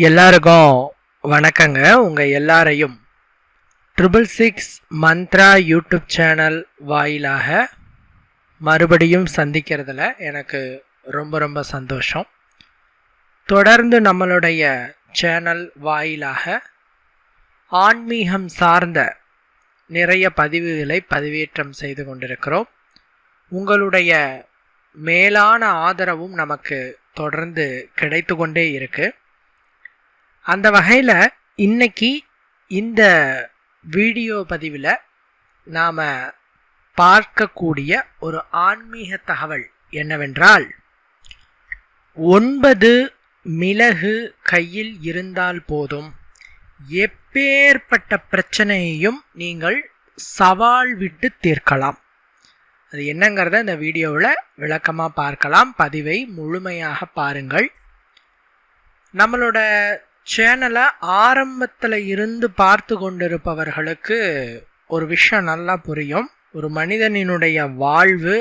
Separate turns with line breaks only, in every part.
எல்லாருக்கும் வணக்கங்க. உங்கள் எல்லாரையும் 666 மந்த்ரா யூடியூப் சேனல் வாயிலாக மறுபடியும் சந்திக்கிறதுல எனக்கு ரொம்ப ரொம்ப சந்தோஷம். தொடர்ந்து நம்மளுடைய சேனல் வாயிலாக ஆன்மீகம் சார்ந்த நிறைய பதிவுகளை பதிவேற்றம் செய்து கொண்டிருக்கிறோம். உங்களுடைய மேலான ஆதரவும் நமக்கு தொடர்ந்து கிடைத்து கொண்டே இருக்குது. அந்த வகையில் இன்னைக்கு இந்த வீடியோ பதிவில் நாம் பார்க்கக்கூடிய ஒரு ஆன்மீக தகவல் என்னவென்றால், 9 மிளகு கையில் இருந்தால் போதும் எப்பேற்பட்ட பிரச்சனையையும் நீங்கள் சவால் விட்டு தீர்க்கலாம். அது என்னங்கிறத இந்த வீடியோவில் விளக்கமாக பார்க்கலாம். பதிவை முழுமையாக பாருங்கள். நம்மளோட சேனலை ஆரம்பத்தில் இருந்து பார்த்து கொண்டிருப்பவர்களுக்கு ஒரு விஷயம் நல்லா புரியும். ஒரு மனிதனினுடைய வாழ்வு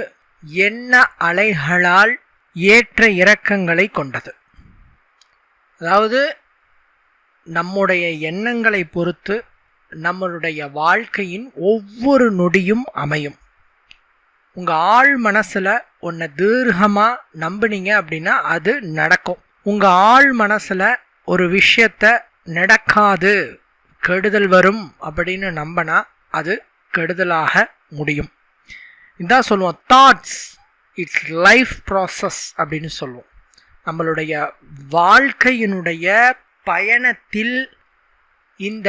என்ன அலைகளால் ஏற்ற இறக்கங்களை கொண்டது. அதாவது நம்முடைய எண்ணங்களை பொறுத்து நம்மளுடைய வாழ்க்கையின் ஒவ்வொரு நொடியும் அமையும். உங்கள் ஆழ் மனசில் ஒன்றை தீர்க்கமாக நம்பினீங்க அப்படின்னா அது நடக்கும். உங்கள் ஆழ் மனசில் ஒரு விஷயத்த நடக்காது, கெடுதல் வரும் அப்படின்னு நம்பினா அது கெடுதலாக முடியும். இதான் சொல்லுவோம், தாட்ஸ் இட்ஸ் லைஃப் ப்ராசஸ் அப்படின்னு சொல்லுவோம். நம்மளுடைய வாழ்க்கையினுடைய பயணத்தில் இந்த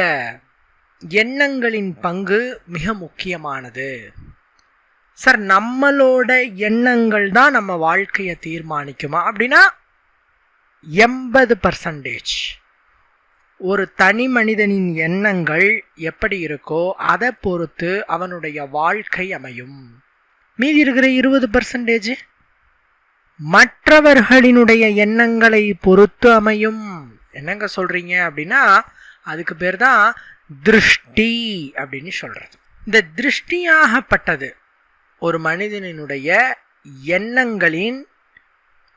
எண்ணங்களின் பங்கு மிக முக்கியமானது. சார், நம்மளோட எண்ணங்கள் தான் நம்ம வாழ்க்கையை தீர்மானிக்குமா அப்படின்னா 80%. ஒரு தனி மனிதனின் எண்ணங்கள் எப்படி இருக்கோ அதை பொறுத்து அவனுடைய வாழ்க்கை அமையும். மீதி இருக்கிற 20% மற்றவர்களினுடைய எண்ணங்களை பொறுத்து அமையும். என்னங்க சொல்றீங்க அப்படின்னா அதுக்கு பேர் தான் திருஷ்டி அப்படின்னு சொல்றது. இந்த திருஷ்டியாகப்பட்டது ஒரு மனிதனினுடைய எண்ணங்களின்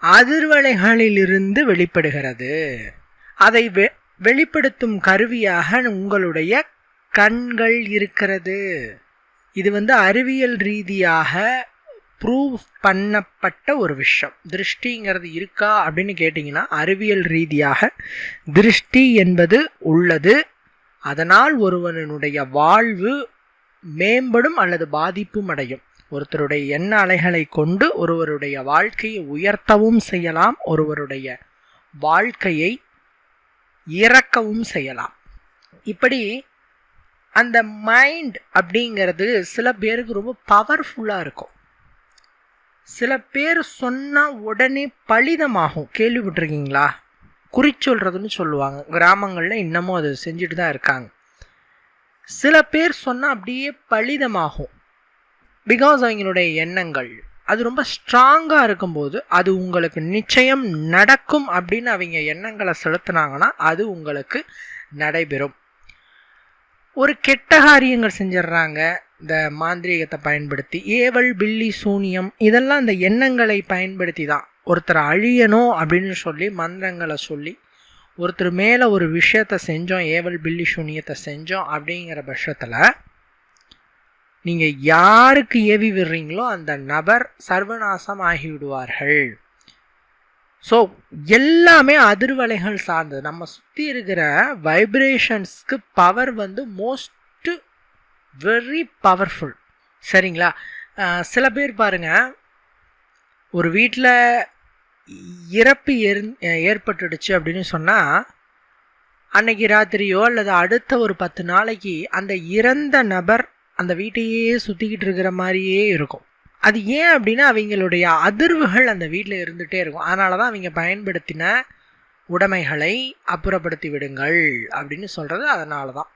அதிர்வலைகளிலிருந்து வெளிப்படுகிறது. அதை வெளிப்படுத்தும் கருவியாக உங்களுடைய கண்கள் இருக்கிறது. இது அறிவியல் ரீதியாக ப்ரூவ் பண்ணப்பட்ட ஒரு விஷயம். திருஷ்டிங்கிறது இருக்கா அப்படின்னு கேட்டிங்கன்னா அறிவியல் ரீதியாக திருஷ்டி என்பது உள்ளது. அதனால் ஒருவனுடைய வாழ்வு மேம்படும் அல்லது பாதிப்பும் அடையும். ஒருத்தருடைய எண்ண அலைகளை கொண்டு ஒருவருடைய வாழ்க்கையை உயர்த்தவும் செய்யலாம், ஒருவருடைய வாழ்க்கையை இறக்கவும் செய்யலாம். இப்படி அந்த மைண்ட் அப்படிங்கிறது சில பேருக்கு ரொம்ப பவர்ஃபுல்லாக இருக்கும். சில பேர் சொன்னால் உடனே பலிதமாகும். கேள்விப்பட்டிருக்கீங்களா? குறிச்சொல்றதுன்னு சொல்லுவாங்க. கிராமங்களில் இன்னமும் அது செஞ்சுட்டு தான் இருக்காங்க. சில பேர் சொன்னால் அப்படியே பலிதமாகும். பிகாஸ் அவங்களுடைய எண்ணங்கள் அது ரொம்ப ஸ்ட்ராங்காக இருக்கும்போது அது உங்களுக்கு நிச்சயம் நடக்கும் அப்படின்னு அவங்க எண்ணங்களை செலுத்தினாங்கன்னா அது உங்களுக்கு நடைபெறும். ஒரு கெட்ட காரியங்கள் செஞ்சிடுறாங்க இந்த மாந்திரீகத்தை பயன்படுத்தி. ஏவல், பில்லி, சூனியம் இதெல்லாம் இந்த எண்ணங்களை பயன்படுத்தி தான். ஒருத்தரை அழியணும் அப்படின்னு சொல்லி மந்திரங்களை சொல்லி ஒருத்தர் மேலே ஒரு விஷயத்தை செஞ்சோம், ஏவல், பில்லி, சூனியத்தை செஞ்சோம் அப்படிங்கிற பட்சத்தில் நீங்கள் யாருக்கு ஏவி விடுறீங்களோ அந்த நபர் சர்வநாசம் ஆகிவிடுவார்கள். ஸோ எல்லாமே அதிர்வலைகள் சார்ந்தது. நம்ம சுற்றி இருக்கிற வைப்ரேஷன்ஸ்க்கு பவர் மோஸ்ட் வெரி பவர்ஃபுல். சரிங்களா? சில பேர் பாருங்கள், ஒரு வீட்டில் இறப்பு ஏற்பட்டுடுச்சு அப்படின்னு சொன்னால் அன்னைக்கு ராத்திரியோ அல்லது அடுத்த ஒரு 10 நாளைக்கு அந்த இறந்த நபர் அந்த வீட்டையே சுற்றிக்கிட்டு இருக்கிற மாதிரியே இருக்கும். அது ஏன் அப்படின்னா அவங்களுடைய அதிர்வுகள் அந்த வீட்டில் இருந்துகிட்டே இருக்கும். அதனால தான் அவங்க பயன்படுத்தின உடைமைகளை அப்புறப்படுத்தி விடுங்கள் அப்படின்னு சொல்கிறது அதனால தான்.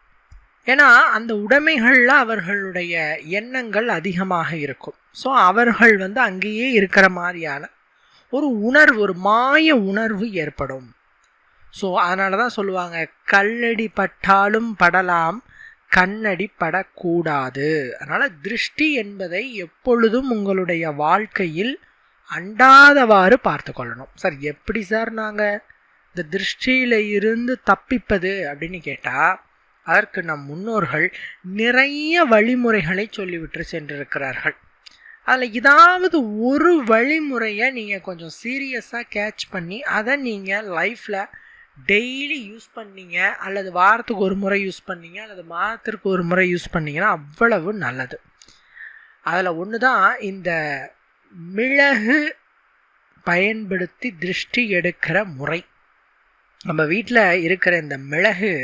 ஏன்னா அந்த உடைமைகளில் அவர்களுடைய எண்ணங்கள் அதிகமாக இருக்கும். ஸோ அவர்கள் அங்கேயே இருக்கிற மாதிரியான ஒரு உணர்வு, ஒரு மாய உணர்வு ஏற்படும். ஸோ அதனால தான் சொல்லுவாங்க, கல்லடி பட்டாலும் படலாம், கண்ணடி படக்கூடாது. அதனால் திருஷ்டி என்பதை எப்பொழுதும் உங்களுடைய வாழ்க்கையில் அண்டாதவாறு பார்த்து கொள்ளணும். சார், எப்படி சார் நாங்கள் இந்த திருஷ்டியில இருந்து தப்பிப்பது அப்படின்னு கேட்டால் அதற்கு நம் முன்னோர்கள் நிறைய வழிமுறைகளை சொல்லிவிட்டு சென்றிருக்கிறார்கள். அதில் ஏதாவது ஒரு வழிமுறையை நீங்கள் கொஞ்சம் சீரியஸாக கேட்ச் பண்ணி அதை நீங்கள் லைஃப்பில் டெய்லி யூஸ் பண்ணீங்க, அல்லது வாரத்துக்கு ஒரு முறை யூஸ் பண்ணீங்க, அல்லது மாதத்திற்கு ஒரு முறை யூஸ் பண்ணீங்கன்னா அவ்வளவு நல்லது. அதில் ஒன்று தான் இந்த மிளகு பயன்படுத்தி திருஷ்டி எடுக்கிற முறை. நம்ம வீட்டில் இருக்கிற இந்த மிளகு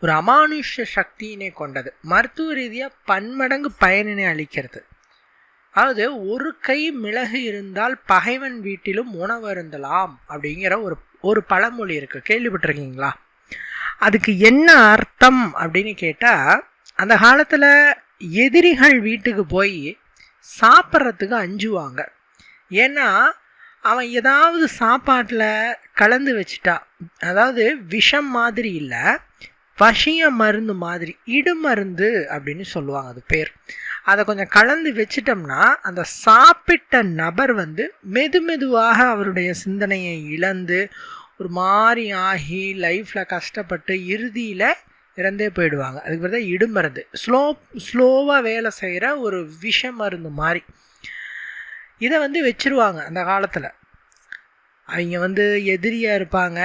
ஒரு அமானுஷ சக்தியினை கொண்டது. மருத்துவ ரீதியாக பன்மடங்கு பயனினை அளிக்கிறது. அதாவது ஒரு கை மிளகு இருந்தால் பகைவன் வீட்டிலும் உணவு அருந்தலாம் அப்படிங்கிற ஒரு பழமொழி இருக்குது, கேள்விப்பட்டிருக்கீங்களா? அதுக்கு என்ன அர்த்தம் அப்படின்னு கேட்டால், அந்த காலத்தில் எதிரிகள் வீட்டுக்கு போய் சாப்பிட்றதுக்கு அஞ்சுவாங்க. ஏன்னா அவன் ஏதாவது சாப்பாட்டில் கலந்து வச்சுட்டா, அதாவது விஷம் மாதிரி இல்லை, வசிய மருந்து மாதிரி, இடுமருந்து அப்படின்னு சொல்லுவாங்க அது பேர். அதை கொஞ்சம் கலந்து வச்சிட்டோம்னா அந்த சாப்பிட்ட நபர் மெதுவாக அவருடைய சிந்தனையை இழந்து ஒரு மாதிரி ஆகி லைஃப்பில் கஷ்டப்பட்டு இறுதியில் இறந்தே போயிடுவாங்க. அதுக்கு பிறகு இடுமருந்து ஸ்லோவாக வேலை செய்கிற ஒரு விஷ மருந்து மாதிரி. இதை வச்சிருவாங்க அந்த காலத்தில். அவங்க எதிரியாக இருப்பாங்க,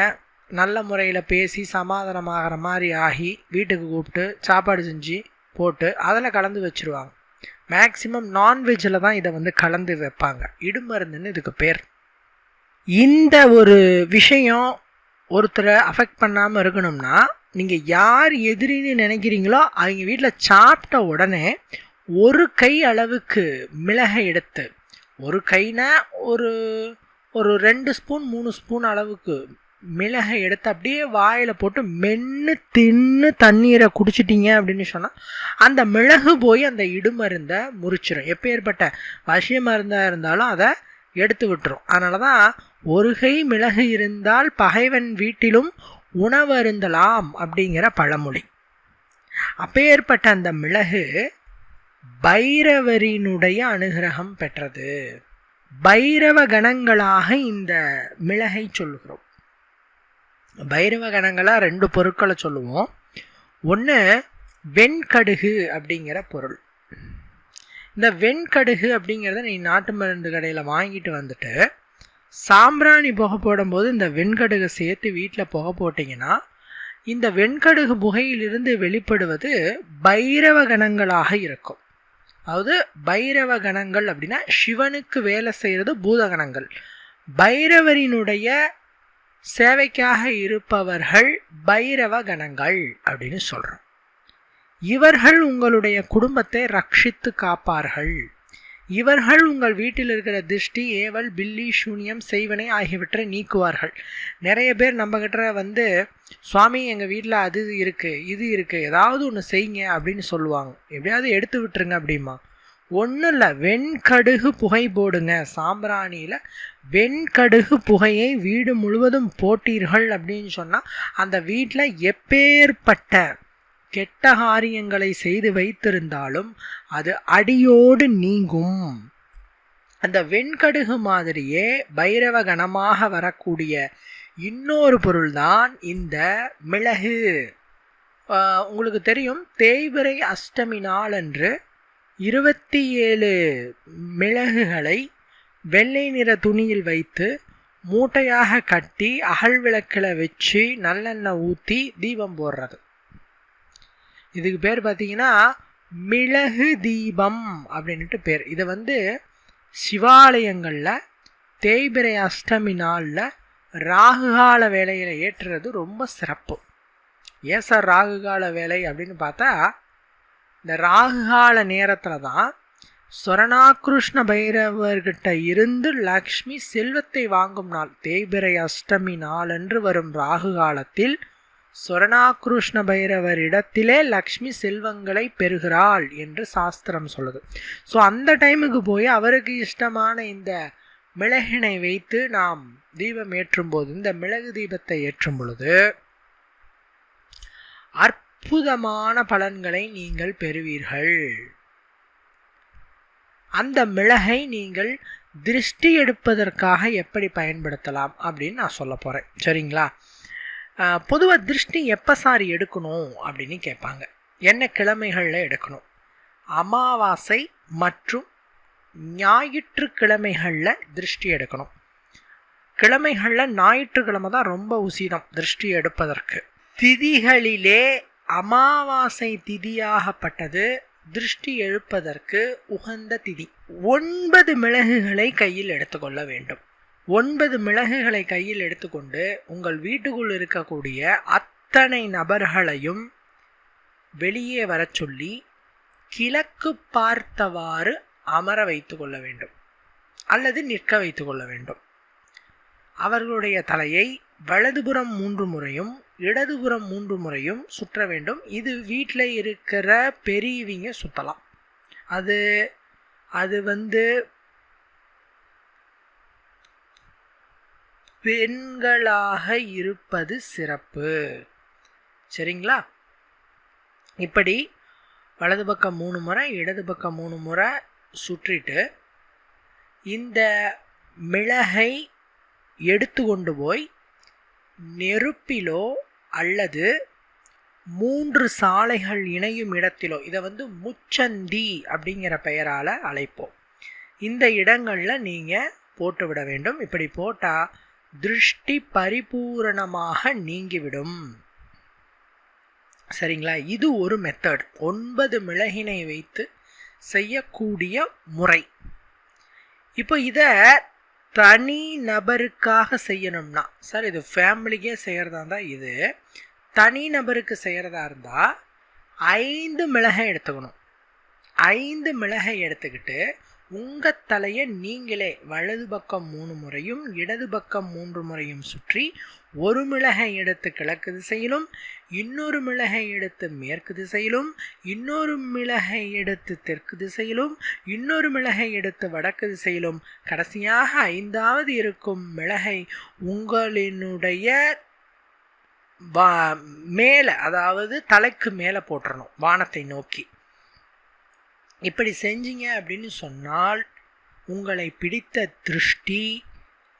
நல்ல முறையில் பேசி சமாதானமாகிற மாதிரி ஆகி வீட்டுக்கு கூப்பிட்டு சாப்பாடு செஞ்சு போட்டு அதில் கலந்து வச்சுருவாங்க. மேக்சிமம் நான்வெஜ்ஜில் தான் இதை கலந்து வைப்பாங்க. இடுமருந்துன்னு இதுக்கு பேர். இந்த ஒரு விஷயம் ஒருத்தரை அஃபெக்ட் பண்ணாமல் இருக்கணும்னா, நீங்கள் யார் எதிரின்னு நினைக்கிறீங்களோ அவங்க வீட்டில் சாப்பிட்ட உடனே ஒரு கை அளவுக்கு மிளகை எடுத்து, ஒரு கைனா ஒரு 2 ஸ்பூன் 3 ஸ்பூன் அளவுக்கு மிளகை எடுத்து அப்படியே வாயில் போட்டு மென்று தின்னு தண்ணீரை குடிச்சிட்டிங்க அப்படின்னு சொன்னால் அந்த மிளகு போய் அந்த இடுமருந்தை முறிச்சிடும். எப்பேற்பட்ட வசிய மருந்தாக இருந்தாலும் அதை எடுத்து விட்டுரும். அதனால தான் ஒரு கை மிளகு இருந்தால் பகைவன் வீட்டிலும் உணவு அருந்தலாம் அப்படிங்கிற பழமொழி. அப்பேற்பட்ட அந்த மிளகு பைரவரினுடைய அனுகிரகம் பெற்றது. பைரவ கணங்களாக இந்த மிளகை சொல்லுகிறோம். பைரவ கணங்களாக 2 பொருட்களை சொல்லுவோம். ஒன்று வெண்கடுகு அப்படிங்கிற பொருள். இந்த வெண்கடுகு அப்படிங்கிறத நீ நாட்டு மருந்து கடையில் வாங்கிட்டு வந்துட்டு சாம்பிராணி புகை போடும்போது இந்த வெண்கடுகை சேர்த்து வீட்டில் புகை போட்டிங்கன்னா இந்த வெண்கடுகு புகையிலிருந்து வெளிப்படுவது பைரவ கணங்களாக இருக்கும். அதாவது பைரவ கணங்கள் அப்படின்னா சிவனுக்கு வேலை செய்கிறது பூதகணங்கள். பைரவரினுடைய சேவைக்காக இருப்பவர்கள் பைரவ கணங்கள் அப்படின்னு சொல்கிறோம். இவர்கள் உங்களுடைய குடும்பத்தை ரட்சித்து காப்பார்கள். இவர்கள் உங்கள் வீட்டில் இருக்கிற திருஷ்டி, ஏவல், பில்லி, சூனியம், செய்வனை ஆகியவற்றை நீக்குவார்கள். நிறைய பேர் நம்மக்கிட்ட சுவாமி எங்கள் வீட்டில் அது இருக்குது இது இருக்குது, ஏதாவது ஒன்று செய்யுங்க அப்படின்னு சொல்லுவாங்க. எப்படியாவது எடுத்து விட்டுருங்க அப்படிமா. ஒன்றும் இல்லை, வெண்கடுகு புகை போடுங்க. சாம்பிராணியில் வெண்கடுகு புகையை வீடு முழுவதும் போட்டீர்கள் அப்படின்னு சொன்னால் அந்த வீட்டில் எப்பேற்பட்ட கெட்ட காரியங்களை செய்து வைத்திருந்தாலும் அது அடியோடு நீங்கும். அந்த வெண்கடுகு மாதிரியே பைரவ கணமாக வரக்கூடிய இன்னொரு பொருள்தான் இந்த மிளகு. உங்களுக்கு தெரியும், தேய்பிறை அஷ்டமி நாளன்று 27 மிளகுகளை வெள்ளை நிற துணியில் வைத்து மூட்டையாக கட்டி அகல் விளக்கில் வச்சு நல்லெண்ணெய் ஊற்றி தீபம் போடுறது. இதுக்கு பேர் பார்த்தீங்கன்னா மிளகு தீபம் அப்படின்ட்டு பேர். இதை சிவாலயங்களில் தேய்பிறை அஷ்டமி நாளில் ராகுகால வேலையில் ஏற்றுறது ரொம்ப சிறப்பு. ஏன் சார் ராகுகால வேலை அப்படின்னு பார்த்தா, இந்த ராகுகால நேரத்தில் தான் சொரணாகிருஷ்ண பைரவர்கிட்ட இருந்து லக்ஷ்மி செல்வத்தை வாங்கும் நாள். தேய்பிறை அஷ்டமி நாளன்று வரும் ராகு காலத்தில் சொரணாகிருஷ்ண பைரவர் இடத்திலே லக்ஷ்மி செல்வங்களை பெறுகிறாள் என்று சாஸ்திரம் சொல்லுது. ஸோ அந்த டைமுக்கு போய் அவருக்கு இஷ்டமான இந்த மிளகினை வைத்து நாம் தீபம் ஏற்றும் போது, இந்த மிளகு தீபத்தை ஏற்றும் பொழுது அற்புதமான பலன்களை நீங்கள் பெறுவீர்கள். அந்த மிளகை நீங்கள் திருஷ்டி எடுப்பதற்காக எப்படி பயன்படுத்தலாம் அப்படின்னு நான் சொல்ல போகிறேன். சரிங்களா? பொதுவாக திருஷ்டி எப்போ சார் எடுக்கணும் அப்படின்னு கேட்பாங்க. என்ன கிழமைகளில் எடுக்கணும்? அமாவாசை மற்றும் ஞாயிற்றுக்கிழமைகளில் திருஷ்டி எடுக்கணும். கிழமைகளில் ஞாயிற்றுக்கிழமை தான் ரொம்ப உசிதம் திருஷ்டி எடுப்பதற்கு. திதிகளிலே அமாவாசை திதியாகப்பட்டது திருஷ்டி எழுப்பதற்கு உகந்த திதி. 9 மிளகுகளை கையில் எடுத்துக்கொள்ள வேண்டும். 9 மிளகுகளை கையில் எடுத்துக்கொண்டு உங்கள் வீட்டுக்குள் இருக்கக்கூடிய அத்தனை நபர்களையும் வெளியே வர சொல்லி கிழக்கு பார்த்தவாறு அமர வைத்து கொள்ள வேண்டும் அல்லது நிற்க வைத்து கொள்ள வேண்டும். அவர்களுடைய தலையை வலதுபுறம் 3 முறையும் இடதுபுறம் 3 முறையும் சுற்ற வேண்டும். இது வீட்டில் இருக்கிற பெரியவங்க சுற்றலாம். அது பெண்களாக இருப்பது சிறப்பு. சரிங்களா? இப்படி வலது பக்கம் 3 முறை இடது பக்கம் 3 முறை சுற்றிட்டு இந்த மிளகை எடுத்து கொண்டு போய் நெருப்பிலோ அல்லது 3 சாலைகள் இணையும் இடத்திலோ, இதை முச்சந்தி அப்படிங்கிற பெயரால் அழைப்போம், இந்த இடங்களில் நீங்கள் போட்டு விட வேண்டும். இப்படி போட்டால் திருஷ்டி பரிபூரணமாக நீங்கிவிடும். சரிங்களா? இது ஒரு மெத்தட். 9 மிளகினை வைத்து செய்யக்கூடிய முறை. இப்போ இதை தனி நபருக்காக செய்யணும்னா, சார் இது ஃபேமிலிக்கே செய்கிறதா இருந்தால், இது தனி நபருக்கு செய்கிறதா இருந்தால் 5 மிளகை எடுத்துக்கணும். 5 மிளகை எடுத்துக்கிட்டு உங்கள் தலையை நீங்களே வலது பக்கம் 3 முறையும் இடது பக்கம் 3 முறையும் சுற்றி ஒரு மிளகை எடுத்து கிழக்கு திசையிலும், இன்னொரு மிளகை எடுத்து மேற்கு திசையிலும், இன்னொரு மிளகை எடுத்து தெற்கு திசையிலும், இன்னொரு மிளகை எடுத்து வடக்கு திசையிலும், கடைசியாக 5வது இருக்கும் மிளகை உங்களினுடைய மேலே, அதாவது தலைக்கு மேலே போட்டுறணும், வானத்தை நோக்கி. இப்படி செஞ்சீங்க அப்படின்னு சொன்னால் உங்களை பிடித்த திருஷ்டி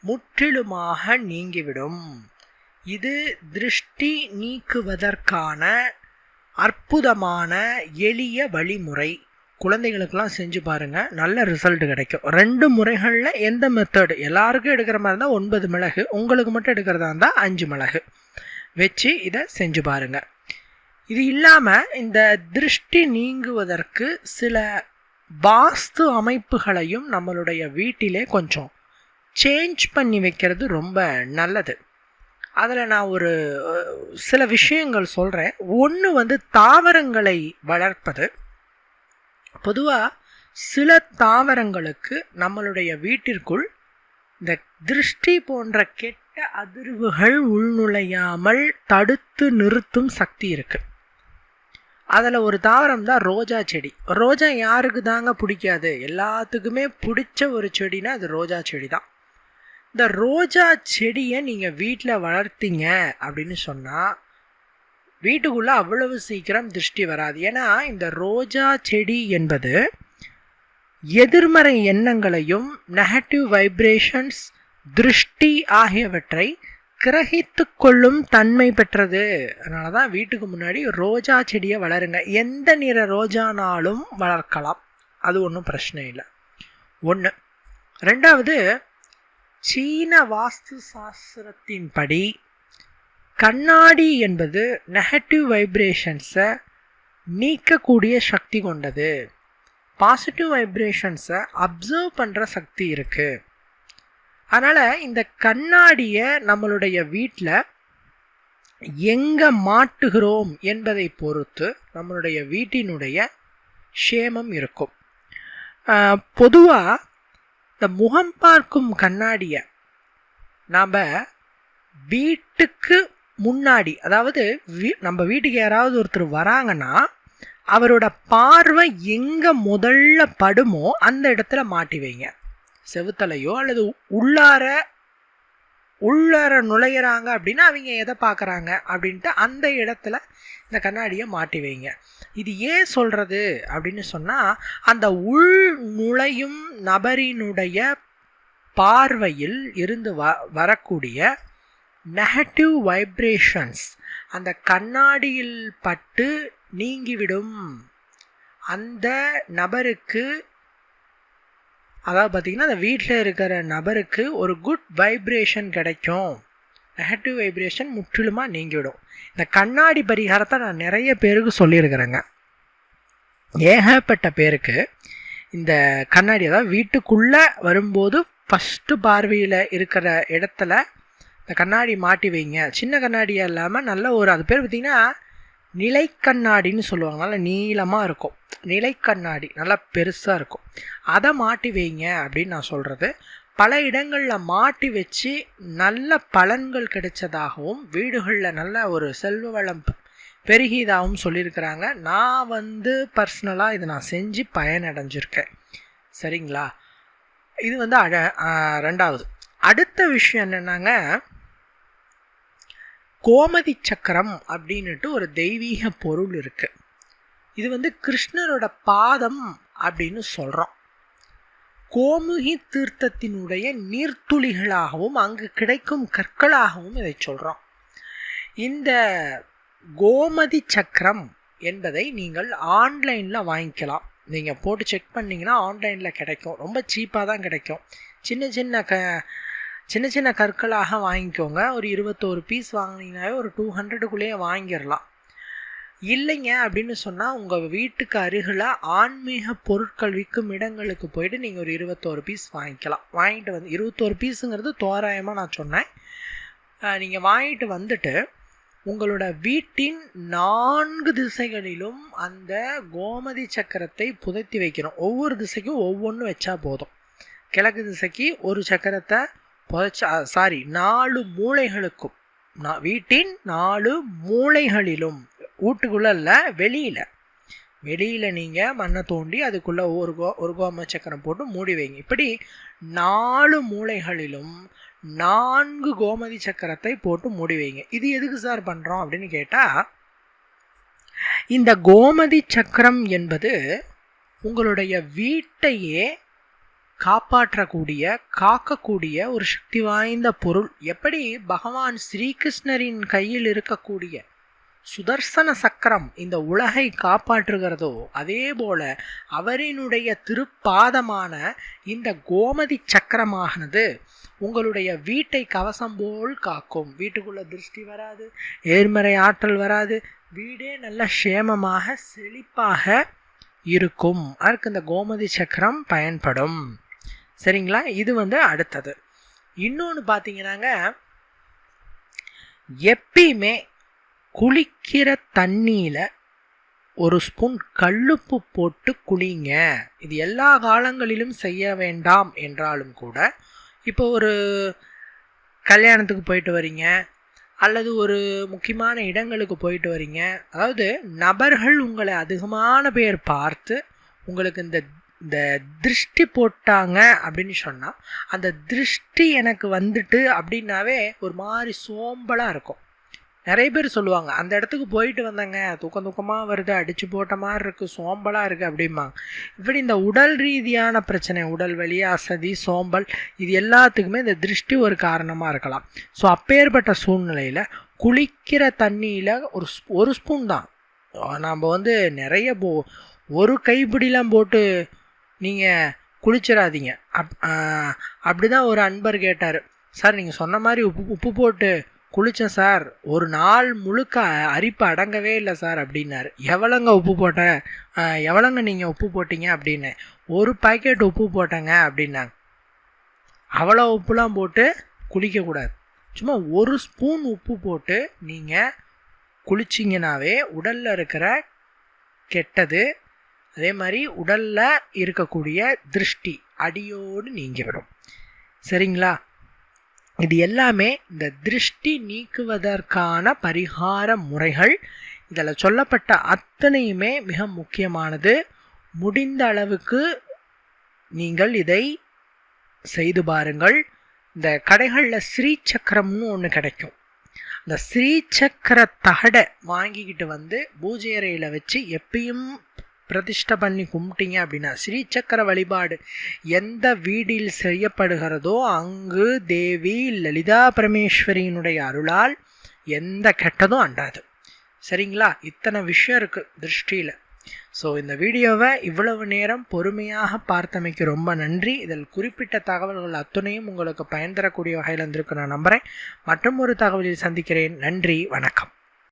முற்றிலுமாக நீங்கிவிடும். இது திருஷ்டி நீக்குவதற்கான அற்புதமான எளிய வழிமுறை. குழந்தைகளுக்கெல்லாம் செஞ்சு பாருங்கள், நல்ல ரிசல்ட் கிடைக்கும். 2 முறைகளில் எந்த மெத்தடு எல்லாருக்கும் எடுக்கிற மாதிரி இருந்தால் 9 மிளகு, உங்களுக்கு மட்டும் எடுக்கிறதா இருந்தால் 5 மிளகு வச்சு இதை செஞ்சு பாருங்கள். இது இல்லாமல் இந்த திருஷ்டி நீங்குவதற்கு சில வாஸ்து அமைப்புகளையும் நம்மளுடைய வீட்டிலே கொஞ்சம் சேஞ்ச் பண்ணி வைக்கிறது ரொம்ப நல்லது. அதில் நான் சில விஷயங்கள் சொல்கிறேன். ஒன்று தாவரங்களை வளர்ப்பது. பொதுவாக சில தாவரங்களுக்கு நம்மளுடைய வீட்டிற்குள் இந்த திருஷ்டி போன்ற கெட்ட அதிர்வுகள் உள்நுழையாமல் தடுத்து நிறுத்தும் சக்தி இருக்குது. அதில் ஒரு தாவரம் தான் ரோஜா செடி. ரோஜா யாருக்கு தாங்க பிடிக்காது? எல்லாத்துக்குமே பிடிச்ச ஒரு செடினா அது ரோஜா செடி தான். இந்த ரோஜா செடியை நீங்கள் வீட்டில் வளர்த்தீங்க அப்படின்னு சொன்னால் வீட்டுக்குள்ளே அவ்வளவு சீக்கிரம் திருஷ்டி வராது. ஏன்னா இந்த ரோஜா செடி என்பது எதிர்மறை எண்ணங்களையும் நெகட்டிவ் வைப்ரேஷன்ஸ், திருஷ்டி ஆகியவற்றை கிரகித்து கொள்ளும் தன்மை பெற்றது. அதனால தான் வீட்டுக்கு முன்னாடி ரோஜா செடியை வளருங்க. எந்த நிற ரோஜானாலும் வளர்க்கலாம், அது ஒன்றும் பிரச்சனை இல்லை. 1. 2வது, சீன வாஸ்து சாஸ்திரத்தின்படி கண்ணாடி என்பது நெகட்டிவ் வைப்ரேஷன்ஸை நீக்கக்கூடிய சக்தி கொண்டது. பாசிட்டிவ் வைப்ரேஷன்ஸை அப்சர்வ் பண்ணுற சக்தி இருக்குது. அதனால் இந்த கண்ணாடியை நம்மளுடைய வீட்டில் எங்கே மாட்டுகிறோம் என்பதை பொறுத்து நம்மளுடைய வீட்டினுடைய க்ஷேமம் இருக்கும். பொதுவாக இந்த முகம் பார்க்கும் கண்ணாடியை நாம் வீட்டுக்கு முன்னாடி, அதாவது நம்ம வீட்டுக்கு யாராவது ஒருத்தர் வராங்கன்னா அவரோட பார்வை எங்கே முதல்ல படுமோ அந்த இடத்துல மாட்டி வைங்க. செவுத்தலையோ அல்லது உள்ளார நுழையிறாங்க அப்படின்னா அவங்க எதை பார்க்குறாங்க அப்படின்ட்டு அந்த இடத்துல இந்த கண்ணாடியை மாட்டி வைங்க. இது ஏன் சொல்கிறது அப்படின்னு சொன்னால், அந்த உள் நுழையும் நபரினுடைய பார்வையில் இருந்து வரக்கூடிய நெகட்டிவ் வைப்ரேஷன்ஸ் அந்த கண்ணாடியில் பட்டு நீங்கிவிடும். அந்த நபருக்கு, அதாவது பார்த்திங்கன்னா அந்த வீட்டில் இருக்கிற நபருக்கு ஒரு குட் வைப்ரேஷன் கிடைக்கும். நெகட்டிவ் வைப்ரேஷன் முற்றிலுமாக நீங்கிவிடும். இந்த கண்ணாடி பரிகாரத்தை நான் நிறைய பேருக்கு சொல்லியிருக்கிறேங்க. ஏகப்பட்ட பேருக்கு இந்த கண்ணாடி, அதாவது வீட்டுக்குள்ளே வரும்போது ஃபஸ்ட்டு பார்வையில் இருக்கிற இடத்துல இந்த கண்ணாடி மாட்டி வைங்க. சின்ன கண்ணாடியாக இல்லாமல் நல்ல ஒரு, அது பேர் பார்த்திங்கன்னா நிலை கண்ணாடின்னு சொல்லுவாங்க. நல்லா நீளமாக இருக்கும் நிலை கண்ணாடி, நல்லா பெருசாக இருக்கும். அதை மாட்டி வைங்க அப்படின்னு நான் சொல்கிறது. பல இடங்களில் மாட்டி வச்சு நல்ல பலன்கள் கிடைச்சதாகவும் வீடுகளில் நல்ல ஒரு செல்வ வளம் பெருகியதாகவும் சொல்லியிருக்கிறாங்க. நான் பர்சனலாக இதை நான் செஞ்சு பயனடைஞ்சிருக்கேன். சரிங்களா? இது ரெண்டாவது. அடுத்த விஷயம் என்னென்னாங்க, கோமதி சக்கரம் அப்படின்னுட்டு ஒரு தெய்வீக பொருள் இருக்குது. இது கிருஷ்ணரோட பாதம் அப்படின்னு சொல்கிறோம். கோமுகி தீர்த்தத்தினுடைய நீர்த்துளிகளாகவும் அங்கு கிடைக்கும் கற்களாகவும் இதை சொல்கிறோம். இந்த கோமதி சக்கரம் என்பதை நீங்கள் ஆன்லைனில் வாங்கிக்கலாம். நீங்கள் போட்டு செக் பண்ணிங்கன்னா ஆன்லைனில் கிடைக்கும். ரொம்ப சீப்பாக தான் கிடைக்கும். சின்ன சின்ன கற்களாக வாங்கிக்கோங்க. ஒரு 21 பீஸ் வாங்கினீங்கன்னாவே ஒரு 200க்குள்ளேயே வாங்கிடலாம். இல்லைங்க அப்படின்னு சொன்னால் உங்கள் வீட்டுக்கு அருகில் ஆன்மீக பொருட்கள் விற்கும் இடங்களுக்கு போயிட்டு நீங்கள் ஒரு 21 பீஸ் வாங்கிக்கலாம். வாங்கிட்டு 21 பீஸுங்கிறது தோராயமாக நான் சொன்னேன். நீங்கள் வாங்கிட்டு வந்துட்டு உங்களோட வீட்டின் 4 திசைகளிலும் அந்த கோமதி சக்கரத்தை புதைத்தி வைக்கணும். ஒவ்வொரு திசைக்கும் ஒவ்வொன்று வச்சா போதும். கிழக்கு திசைக்கு ஒரு சக்கரத்தை புதைச்சா, 4 மூலைகளுக்கும், வீட்டின் 4 மூலைகளிலும், வீட்டுக்குள்ளே இல்லை, வெளியில் நீங்கள் மண்ணை தோண்டி அதுக்குள்ளே ஒரு கோமதி சக்கரம் போட்டு மூடி வைங்க. இப்படி 4 மூலைகளிலும் 4 கோமதி சக்கரத்தை போட்டு மூடி வைங்க. இது எதுக்கு சார் பண்ணுறோம் அப்படின்னு கேட்டால், இந்த கோமதி சக்கரம் என்பது உங்களுடைய வீட்டையே காக்கக்கூடிய ஒரு சக்தி வாய்ந்த பொருள். எப்படி பகவான் ஸ்ரீகிருஷ்ணரின் கையில் இருக்கக்கூடிய சுதர்சன சக்கரம் இந்த உலகை காப்பாற்றுகிறதோ, அதே போல அவரினுடைய திருப்பாதமான இந்த கோமதி சக்கரமானது உங்களுடைய வீட்டை கவசம் போல் காக்கும். வீட்டுக்குள்ள திருஷ்டி வராது, ஏர்மறை ஆற்றல் வராது, வீடே நல்ல சேமமாக செழிப்பாக இருக்கும். அதற்கு இந்த கோமதி சக்கரம் பயன்படும். சரிங்களா? இது அடுத்தது. இன்னொன்று பார்த்தீங்கன்னாங்க, எப்பயுமே குளிக்கிற தண்ணியில் ஒரு ஸ்பூன் கல்லுப்பு போட்டு குளிங்க. இது எல்லா காலங்களிலும் செய்ய வேண்டாம் என்றாலும் கூட, இப்போ ஒரு கல்யாணத்துக்கு போயிட்டு வரீங்க, அல்லது ஒரு முக்கியமான இடங்களுக்கு போயிட்டு வரீங்க, அதாவது நபர்கள் உங்களை அதிகமான பேர் பார்த்து உங்களுக்கு இந்த திருஷ்டி போட்டாங்க அப்படின்னு சொன்னால், அந்த திருஷ்டி எனக்கு வந்துட்டு அப்படின்னாவே ஒரு மாதிரி சோம்பலாக இருக்கும். நிறைய பேர் சொல்லுவாங்க, அந்த இடத்துக்கு போயிட்டு வந்தாங்க, தூக்கமாக வருது, அடித்து போட்ட மாதிரி இருக்குது, சோம்பலாக இருக்குது அப்படிம்பாங்க. இப்படி இந்த உடல் ரீதியான பிரச்சனை, உடல் வலி, அசதி, சோம்பல், இது எல்லாத்துக்குமே இந்த திருஷ்டி ஒரு காரணமாக இருக்கலாம். ஸோ அப்பேற்பட்ட சூழ்நிலையில் குளிக்கிற தண்ணியில் ஒரு ஸ்பூன் தான். நம்ம நிறைய ஒரு கைப்பிடிலாம் போட்டு நீங்கள் குளிச்சிடாதீங்க. அப்படி தான் ஒரு அன்பர் கேட்டார், சார் நீங்கள் சொன்ன மாதிரி உப்பு போட்டு குளித்தேன் சார், ஒரு நாள் முழுக்க அரிப்பு அடங்கவே இல்லை சார் அப்படின்னாரு. எவ்வளோங்க உப்பு போட்டேன், எவ்வளோங்க நீங்கள் உப்பு போட்டீங்க அப்படின்னு. ஒரு பாக்கெட் உப்பு போட்டேங்க அப்படின்னாங்க. அவ்வளோ உப்புலாம் போட்டு குளிக்கக்கூடாது. சும்மா ஒரு ஸ்பூன் உப்பு போட்டு நீங்கள் குளிச்சிங்கனாவே உடலில் இருக்கிற கெட்டது, அதே மாதிரி உடலில் இருக்கக்கூடிய திருஷ்டி அடியோடு நீங்கிவிடும். சரிங்களா? இது எல்லாமே இந்த திருஷ்டி நீக்குவதற்கான பரிகார முறைகள். இதில் சொல்லப்பட்ட அத்தனையுமே மிக முக்கியமானது. முடிந்த அளவுக்கு நீங்கள் இதை செய்து பாருங்கள். இந்த கடைகளில் ஸ்ரீசக்கரம்னு ஒன்று கிடைக்கும். அந்த ஸ்ரீசக்கர தகடை வாங்கிக்கிட்டு பூஜை அறையில் வச்சு எப்பயும் பிரதிஷ்டை பண்ணி கும்பிட்டீங்க அப்படின்னா, ஸ்ரீசக்கர வழிபாடு எந்த வீடில் செய்யப்படுகிறதோ அங்கு தேவி லலிதா பரமேஸ்வரியினுடைய அருளால் எந்த கெட்டதும் அண்டாது. சரிங்களா? இத்தனை விஷயம் இருக்குது திருஷ்டியில். ஸோ இந்த வீடியோவை இவ்வளவு நேரம் பொறுமையாக பார்த்தமைக்கு ரொம்ப நன்றி. இதில் குறிப்பிட்ட தகவல்கள் அத்துணையும் உங்களுக்கு பயன் தரக்கூடிய வகையில் இருந்திருக்கு நான் நம்புகிறேன். மற்றும் ஒரு தகவலில் சந்திக்கிறேன். நன்றி, வணக்கம்.